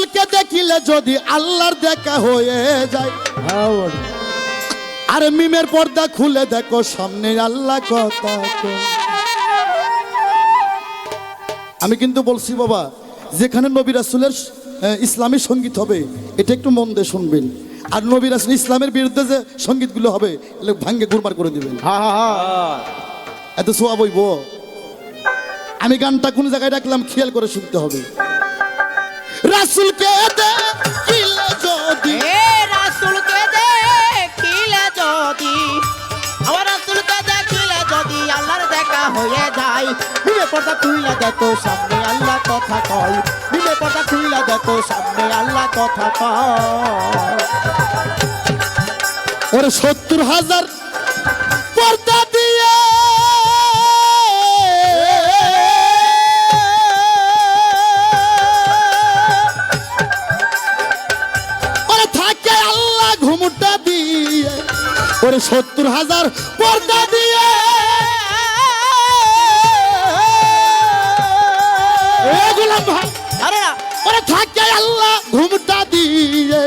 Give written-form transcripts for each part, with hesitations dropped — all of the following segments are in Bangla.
রাসূলকে দেখিলে যদি আল্লাহর দেখা হয়ে যায়, আর মিমের পর্দা খুলে দেখো সামনে আল্লাহ কথা কয়। আমি কিন্তু বলছি বাবা, যেখানে নবী রাসূলের ইসলামী সঙ্গীত হবে এটা একটু মন দিয়ে শুনবেন, আর নবী রাসূল ইসলামের বিরুদ্ধে যে সঙ্গীতগুলো হবে এগুলো ভাঙ্গে গুরমার করে দিবেন। এত সোয়াব হইব। আমি গানটা কোন জায়গায় রাখলাম খেয়াল করে শুনতে হবে। রাসূলকে দেখিলে যদি, রাসূলকে দেখিলে যদি, আমার রাসূলকে দেখিলে যদি আল্লাহর দেখা হয়ে যায়, মিমে পর্দা খুইলা দেখো সামনে আল্লাহ কথা কয়, মিমে পর্দা খুইলা দেখো সামনে আল্লাহ কথা কয়। ওরে ৭০,০০০ পর্দা দিয়ে ওরে থাকে আল্লাহ ঘুমটা দিয়ে, ওরে ৭০,০০০ পর্দা দিয়ে গোলাম ভাই, আরে না, ওরে থাকে আল্লাহ ঘুমটা দিয়ে,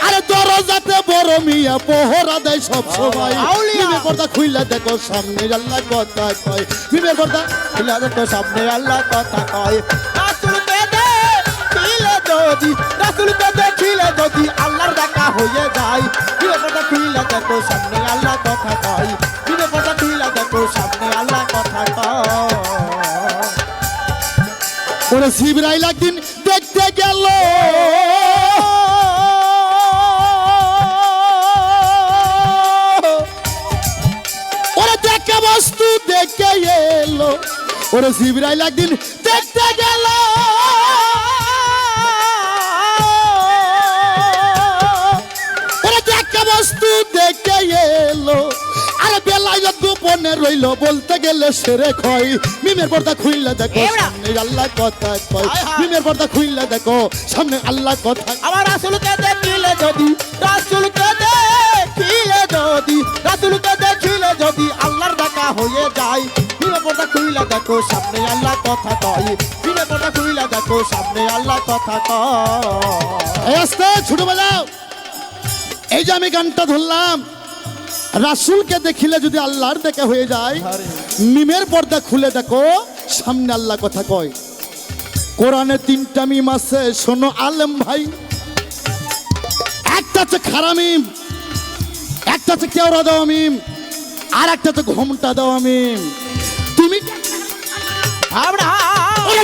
আরে দরজাতে বড় মিয়া পহরা দেয় সব সময়। মিমের পর্দা খুইলা দেখো সামনে আল্লাহ কথা কয়, মিমের পর্দা খুইলা দেখো সামনে আল্লাহ কথা কয়। রাসূলকে দেখিলে যদি, রাসূলকে দেখিলে যদি আল্লাহর দেখা হয়ে যায়, মিমে পর্দা খুইলা দেখো সামনে আল্লাহ কথা কয়, মিমে পর্দা খুইলা দেখো সামনে আল্লাহ কথা কয়। ওরে জিবরাইল একদিন দেখতে গেল, ওরে দেখে বস্তু দেখে এলো, ওরে জিবরাইল একদিন দেখতে গেল, ওরে দেখে বস্তু দেখে এলো, আরে বেলায়ত গোপনে রইল বলতে গেলে সেরে খয়। মিমের পর্দা খুইলা দেখো সামনে আল্লাহ কথা কয়, মিমের পর্দা খুইলা দেখো সামনে আল্লাহ কথা। আমার রাসূলকে দেখিলে যদি, রাসূলকে দেখিলে যদি, রাসূলকে দেখিলে যদি আল্লাহর দেখা হয়ে যায়, মিমে পর্দা খুইলা দেখো সামনে আল্লাহ কথা কয়, মিমে পর্দা খুইলা দেখো সামনে আল্লাহ কথা কয়। আস্তে ছোট বাজাও। এই যে আমি গানটা ধরলাম, রাসূলকে দেখিলে যদি আল্লাহর দেখা হয়ে যায়, মিমের পর্দা খুলে দেখো সামনে আল্লাহ কথা কয়। কোরআনে ৩টা মিম আছে, শোনো আলেম ভাই। একটা হচ্ছে খারা মিম, একটা হচ্ছে কেওড়া দেওয়া মিম, আর একটা হচ্ছে ঘোমটা দেওয়া মিম। তুমি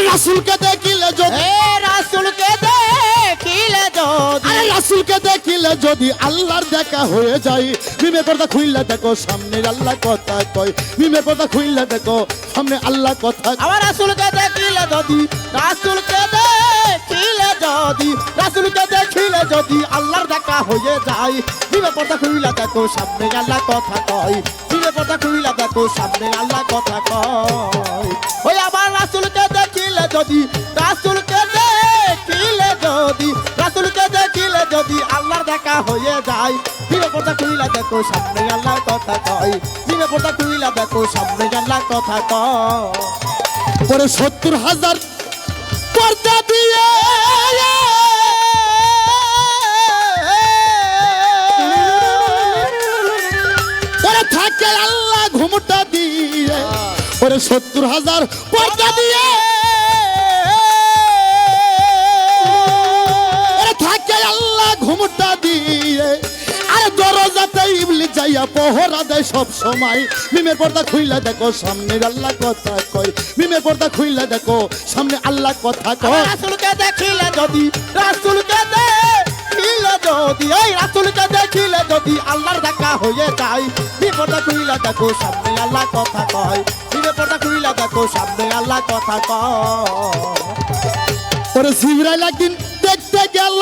রাসূলকে দেখিলে যদি, রাসূলকে দেখিলে যদি, আরে রাসূলকে দেখিলে যদি আল্লাহর দেখা হয়ে যায়, মিমের পর্দা খুইলা দেখো সামনে আল্লাহ কথা কয়, মিমের পর্দা খুইলা দেখো সামনে আল্লাহ কথা। আমার রাসূলকে দেখিলে যদি, রাসূলকে দেখিলে যদি, রাসূলকে দেখিলে যদি আল্লাহর দেখা হয়ে যায়, মিমে পর্দা খুইলা দেখো সামনে আল্লাহ কথা কয়, মিমে পর্দা খুইলা দেখো সামনে আল্লাহ কথা কয়। ওই আমার রাসূলকে দেখিলে যদি, রাসূলকে দেখিলে যদি, রাসূলকে দেখিলে যদি আল্লাহর দেখা হয়ে যায়, মিমে পর্দা খুইলা দেখো সামনে আল্লাহর কথা কয়, মিমে পর্দা খুইলা দেখো সামনে আল্লাহর কথা কয়। পরে ৭০,০০০ পর্দা দিয়ে ওরে থাকে আল্লাহ ঘুমটা দিয়ে, ওরে ৭০,০০০ পর্দা দিয়ে ওরে থাকে আল্লাহ ঘুমটা দিয়ে, আরে দরজাতে ইবলিস যাইয়া পহরা দেয় সব সময়। মিমের পর্দা খুইলা দেখো সামনে আল্লাহ কথা কয়, মিমের পর্দা খুইলা দেখো সামনে আল্লাহ কথা কয়। রাসূলকে দেখিলে যদি, রাসূলকে দেখিলে যদি, এই রাসূলকে দেখিলে যদি আল্লাহর দেখা হয়ে যায়, মিমে পর্দা খুইলা দেখো সামনে আল্লাহ কথা কয়, মিমে পর্দা খুইলা দেখো সামনে আল্লাহ কথা কয়। ওরে জিবরাইল একদিন দেখতে গেল,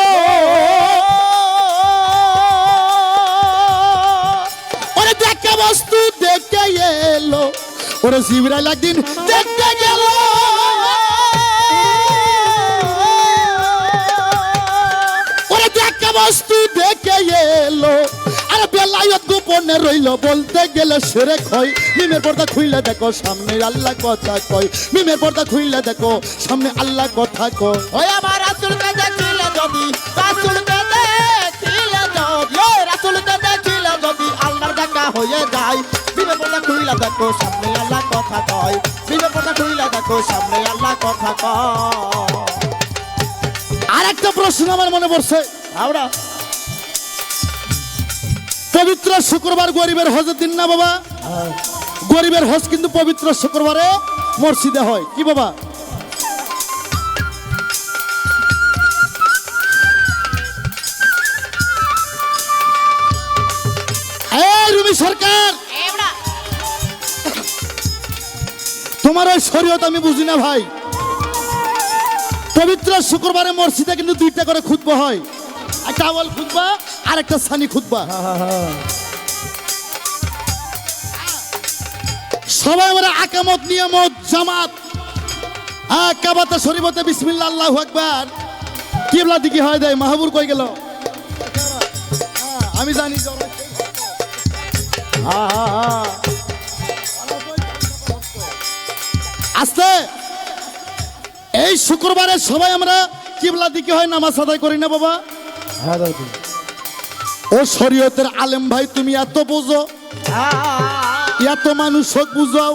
ওরে দেখে বস্তু দেখে এলো, ওরে জিবরাইল একদিন দেখতে গেল, ওরে দেখে বস্তু দেখে এলো, আরে বেলায়ত গোপনে রইল বলতে গেলে সেরে খয়। মিমের পর্দা খুইলা দেখো সামনে আল্লাহ কথা কয়, মিমের পর্দা খুইলা দেখো সামনে আল্লাহ কথা কয়। ওই আমার রাসূলকে দেখিলে যদি রাসূলকে দেখিলে যদি ওই রাসূলকে দেখিলে যদি আল্লাহর দেখা হয়ে যায় বিবে পর্দা খুইলা দেখো সামনে আল্লাহ কথা কয় বিবে পর্দা খুইলা দেখো সামনে আল্লাহ কথা কয় আর একটা প্রশ্ন আমার মনে পড়ছে। আমরা পবিত্র শুক্রবার গরিবের হজের দিন না বাবা? গরিবের হজ কিন্তু পবিত্র শুক্রবারে মসজিদে হয়। কি বাবা? এই রুমি সরকার, তোমার ওই শরীয়ত আমি বুঝি না ভাই। পবিত্র শুক্রবারে মসজিদে কিন্তু দুইটা করে খুতবা হয়, একটা আওয়াল খুতবা আর একটা সানি খুতবা। সবাই আমরা আকামত নিয়ামত জামাত কাবাতা শরীফতে বিসমিল্লাহ আল্লাহু আকবার কিবলা দিকে হয় দেয়। মাহবুব কই গেল? আমি জানি যে ওরা- আস্তে এই শুক্রবারে সবাই আমরা কিবলা দিকে হয় নামাজ আদায় করি না বাবা? ও শরীয়তের আলেম ভাই, তুমি এত বোঝো, এত মানুষ হোক বুঝাও,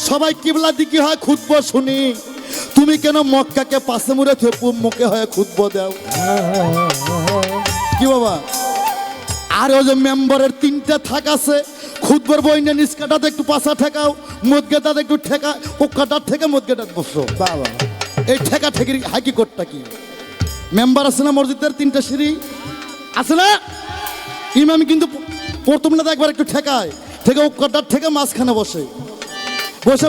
সবাই কিবলা দিকে হয় খুতবা শুনি, তুমি কেন মক্কাকে পাশে মুড়ে মুখে হয় খুতবা দাও? কি বাবা? আর ওই যে মেম্বারের 3টা থাক আছে, খুতবার বই নিয়ে নিষ্কাটাতে একটু পাশা ঠেকাও, মদগেটাতে একটু ঠেকা, ওকাটার থেকে মদগেটাত বসো। বাবা এই ঠেকা ঠেকির হাকিকতটা কি? মেম্বার আছে না মসজিদের 3টা সিঁড়ি আছে না? ইমাম কিন্তু প্রথম না একবার একটু ঠেকায়, থেকে ওকাটার থেকে মাঝখানে বসে বসে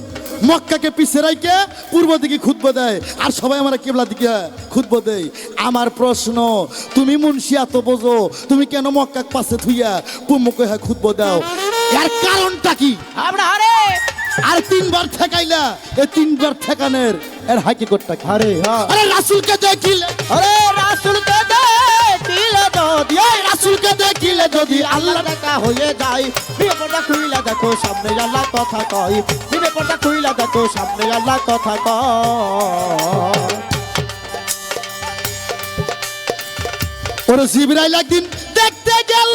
মক্কাকে পিছিয়ে রাইকে পূর্ব দিকে খুতবা দেয়, আর সবাই আমরা কিবলা দিকে খুতবা দেই। আমার প্রশ্ন, তুমি মুন্সি এত বোঝো, তুমি কেন মক্কা পাশে থুইয়া মুখে হয় খুতবা দাও? এর কারণটা কি? আমরা আরে আর 3বার ঠেকাইলা, এই 3বার ঠেকানের এর হাকিকতটা কি? আরে আরে রাসূলকে দেখিলে, আরে রাসূলকে দেখিলে যদি ওই রাসূলকে দেখিলে যদি আল্লাহ দেখা হয়ে যায় বিবে পর্দা খুইলা দেখো সামনে আল্লাহ কথা কয় বিবে পর্দা খুইলা দেখো সামনে আল্লাহ কথা কয় ওরে জিবরাইল একদিন দেখতে গেল,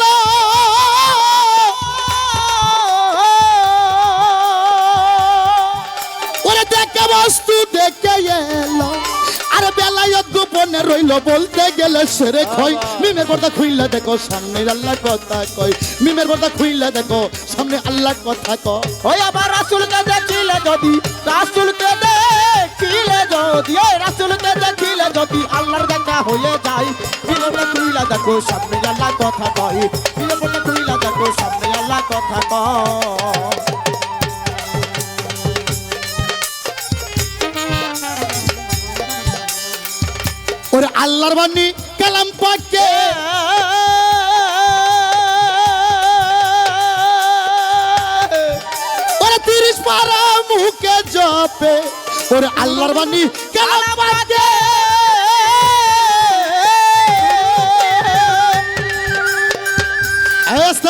ওরে দেখে বস্তু দেখে এলো, আরে বেলায়ত গোপনে রইল বলতে গেলে সেরে খই। মিমের পর্দা খুইলা দেখো সামনে আল্লাহ কথা কয়, মিমের পর্দা খুইলা দেখো সামনে আল্লাহ কথা কয়। ওই আবার রাসূলকে দেখিলে যদি রাসূলকে দেখিলে যদি ওই রাসূলকে দেখিলে যদি আল্লাহর দেখা হয়ে যায় বিবে পর্দা খুইলা দেখো সামনে আল্লাহ কথা কয় বিবে পর্দা খুইলা দেখো সামনে আল্লাহ কথা কয় ওরে আল্লাহর বাণী কালাম পাকে ওরে 30 পারা মুখে জপে, ওরে আল্লাহর বাণী কালাম পাকে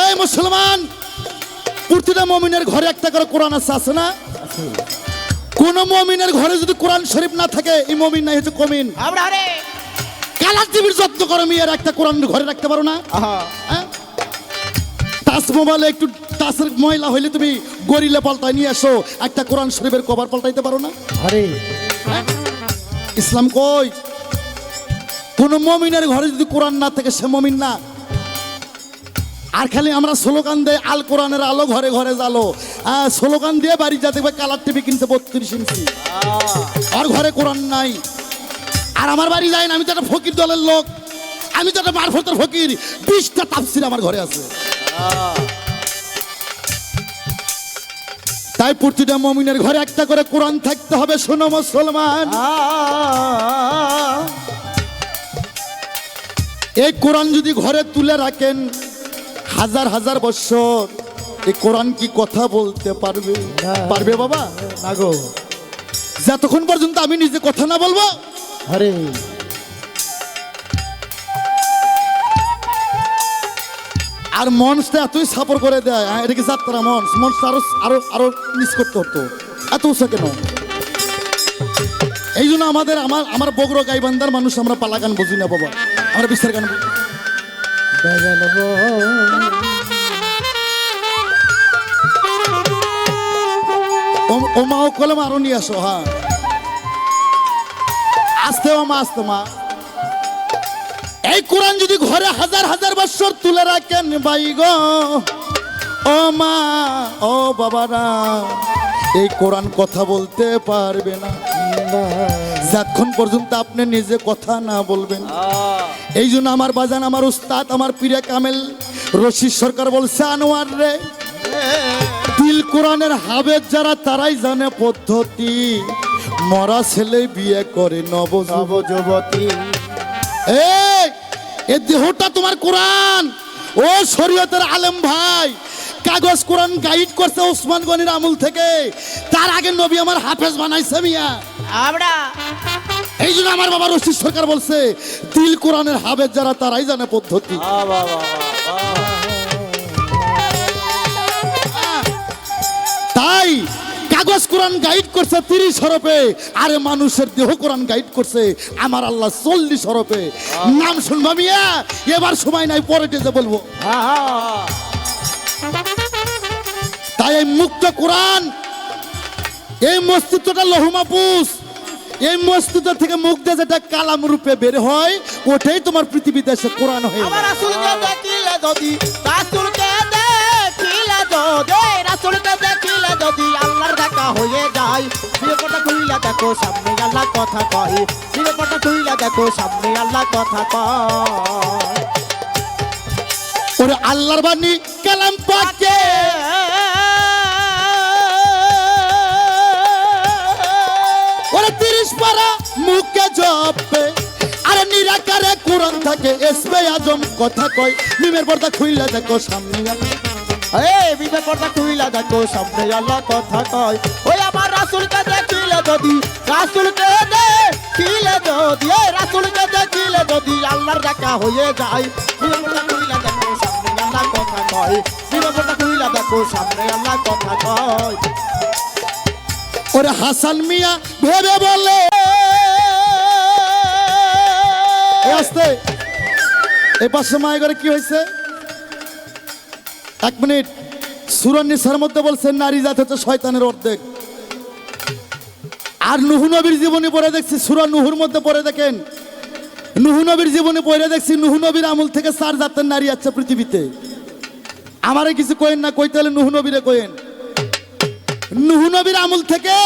এই মুসলমান, প্রতিটা মুমিনের ঘরে একটা করে কোরআন আছে না? কোন মুমিনের ঘরে যদি কোরআন শরীফ না থাকে, এই মুমিন নাই, হচ্ছে কমিন। আমরা আরে কালার টিভির যত্ন করো, মেয়ের একটা কোরআন ঘরে রাখতে পারো না? হ্যাঁ? টাচ মোবাইলে একটু টাচের ময়লা হইলে তুমি গরিলে পাল্টাই নিয়ে আসো, একটা কোরআন শরীফের কভার পাল্টাইতে পারো না? আরে হ্যাঁ? ইসলাম কই? কোন মুমিনের ঘরে যদি কোরআন না থাকে সে মুমিন না। আর খালি আমরা স্লোগান দেয় আল কোরআনের আলো ঘরে ঘরে জালো, স্লোগান দিয়ে বাড়ি যা দেখবে কালার টিভি কিনতে 32 ইঞ্চি, আর ঘরে কোরআন নাই। আর আমার বাড়ি যায় না, আমি তো একটা ফকির দলের লোক, আমি তো একটা মারফতের ফকির, 20টা তাফসীর আমার ঘরে আছে। তাই প্রতিটা মুমিনের ঘরে একটা করে কোরআন থাকতে হবে। শোনো মুসলমান, এই কোরআন যদি ঘরে তুলে রাখেন হাজার হাজার বছর, এই কোরআন কি কথা বলতে পারবে? পারবে বাবা? না গো, যতক্ষণ পর্যন্ত আমি নিজে কথা না বলবো। আরে আর মঞ্চটা এতই সাপোর্ট করে দেয়, এটা কি যাত্রা মঞ্চ? মঞ্চটা আরো আরো আরো মিস করতে হতো, এত উঁচা কেন? এই জন্য আমাদের আমার বগর গাইবান্ধার মানুষ আমরা পালা গান বুঝি না বাবা, আমরা বিশ্বের গান বুঝি। ও মা ও কলম আরো নিয়ে আসো। হ্যাঁ আস্তে মা আস্তে মা। এই কোরআন যদি ঘরে হাজার হাজার বছর তুলে রাখেন ভাই গো, ও মা ও বাবারা, এই কোরআন কথা বলতে পারবে না যতক্ষণ পর্যন্ত আপনি নিজে কথা না বলবেন। এই জন্য আমার বাজান, আমার উস্তাদ, আমার পীরে কামেল রশিদ সরকার বলছে, আনোয়ার রে, দিল কোরআনের হাবেদ যারা তারাই জানে পদ্ধতি, মরা ছেলে বিয়ে করে নবযুবতী। এই দেহটা তোমার কোরআন। ও শরীয়তের আলেম ভাই, কাগজ কোরআন গাইড করছে ওসমান গনির আমল থেকে, তার আগে নবী আমার হাফেজ বানাইছে মিয়া। আমরা এই জন্য আমার বাবা রশিদ সরকার বলছে, দিল কোরআনের হাফেজ যারা তারাই জানে পদ্ধতি। তাই কাগজ কোরআন গাইড করছে 30 হরফে, আরে মানুষের দেহ কোরআন গাইড করছে আমার আল্লাহ 40 হরফে। নাম শুনবা মিয়া, এবার সময় নাই, পরে যে বলবো। তাই এই মুক্ত কোরআন, এই মস্তিত্বটা লৌহ মাহফুজ, এই মস্তিত্ব থেকে মুখ দিয়ে যেটা কালাম রূপে বের হয়, ওটাই তোমার পৃথিবীতে এসে কোরআন হয়ে যায়। আমার রাসূলকে দেখিলে যদি, রাসূলকে দেখিলে যদি, রাসূলকে দেখিলে যদি আল্লাহর দেখা হয়ে যায়, বিবেকটা খুইলা দেখো সামনে আল্লাহ কথা কয়, বিবেকটা খুইলা দেখো সামনে আল্লাহ কথা কয়। ওরে আল্লাহর বাণী কালাম পাকে, ওরে 30 পারা মুখে জপে, আরে নিরাকারে কোরআন থাকে এসবে আজম কথা কয়, মিমের পর্দা খুইলা দেখো সামনে আল্লাহ। এই বিবেকটা খুইলা দেখো সামনে আল্লাহ কথা কয়। ওই আমার রাসূলকে দেখিলে যদি, রাসূলকে দেখিলে যদি, এই রাসূলকে দেখিলে যদি আল্লাহর দেখা হয়ে যায়, বিবেকটা খুইলা দেখো সামনে আল্লাহ কথা কয়, বিবেকটা খুইলা দেখো সামনে আল্লাহ কথা কয়। ওরে হাসান মিয়া ভেবে বলে, আস্তে এই পাশে মায়ের ঘরে কি হয়েছে? 1 মিনিট। সূরা নিসার মধ্যে বলছেন নারী জাত হচ্ছে শয়তানের অর্ধেক। আর নূহ নবীর জীবনী পড়ে দেখছি, সূরা নূহুর মধ্যে পড়ে দেখেন, নূহ নবীর জীবনী পড়ে দেখছি, নূহ নবীর আমল থেকে 4 জাতের নারী আছে পৃথিবীতে। আমারে কিছু কইেন না, কইতে হলে নূহ নবীরে কইেন। নূহ নবীর আমল থেকে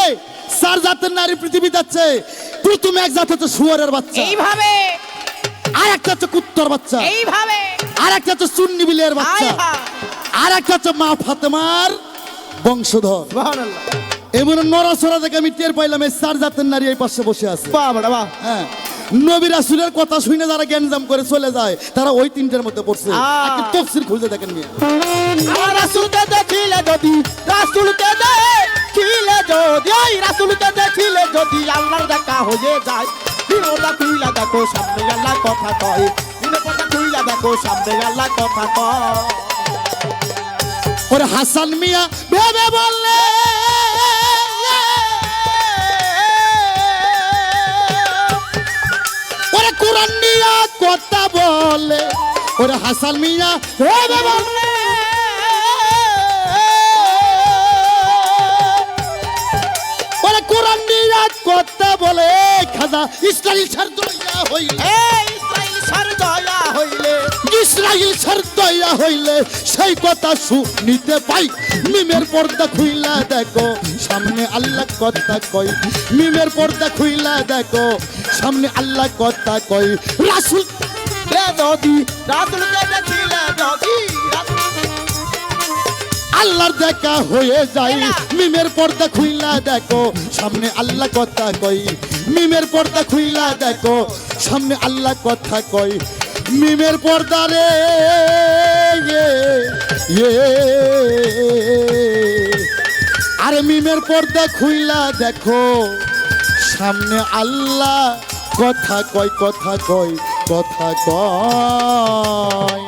4 জাতের নারী পৃথিবীতে আছে। প্রথম এক জাত হচ্ছে শুয়োরের বাচ্চা, এইভাবে। আর একটা হচ্ছে কুত্তার বাচ্চা, এইভাবে। আর একটা হচ্ছে চুন্নি বিলের বাচ্চা, আর একটা হচ্ছে মা ফাতেমার বংশধর। সুবহানাল্লাহ। এমন নড়াচড়া দেখে আমি টের পাইলাম এই 4 জাতের নারী এই পাশে বসে আছে। বাহ বাহ। হ্যাঁ, নবী রাসূলের কথা শুনে যারা জ্ঞানজাম করে চলে যায়, তারা ওই 3টার মধ্যে পড়ছে। একটা তাফসীর খুঁজে দেখেন মিয়া। আমার রাসূলকে দেখিলে যদি, রাসূলকে দেখিলে যদি, ওই রাসূলকে দেখিলে যদি আল্লাহর দেখা হয়ে যায়, বিবেকটা খুইলা দেখো সামনে আল্লাহ কথা কয়, বিবেকটা খুইলা দেখো সামনে আল্লাহ কথা কয়। ওরে হাসান মিয়া ভেবে বললে, ওরে কোরআন নিয়া কথা বলে, ওরে হাসান মিয়া ভেবে বললে, ওরে কোরআন নিয়া কথা বলে, খাজা ইসরাইল ছাড় দয়া হইলে, ইসরাইল সার দয়া হইলে, ইসরাইল ছাড় দয়া হইলে সেই কথা শুনিতে পাই। মিমের পর্দা খুইলা দেখো সামনে আল্লাহ কথা কয়, মিমের পর্দা খুইলা দেখো সামনে আল্লাহ কথা কয়। রাসূল যদি, রাসূলকে দেখিলে যদি আল্লাহর দেখা হয়ে যায়, মিমের পর্দা খুইলা দেখো সামনে আল্লাহ কথা কয়, মিমের পর্দা খুইলা দেখো সামনে আল্লাহ কথা কয়। মিমের পর্দা রে আরে মিমের পর্দা খুইলা দেখো সামনে আল্লাহ কথা কয়, কথা কয়, কথা কয়।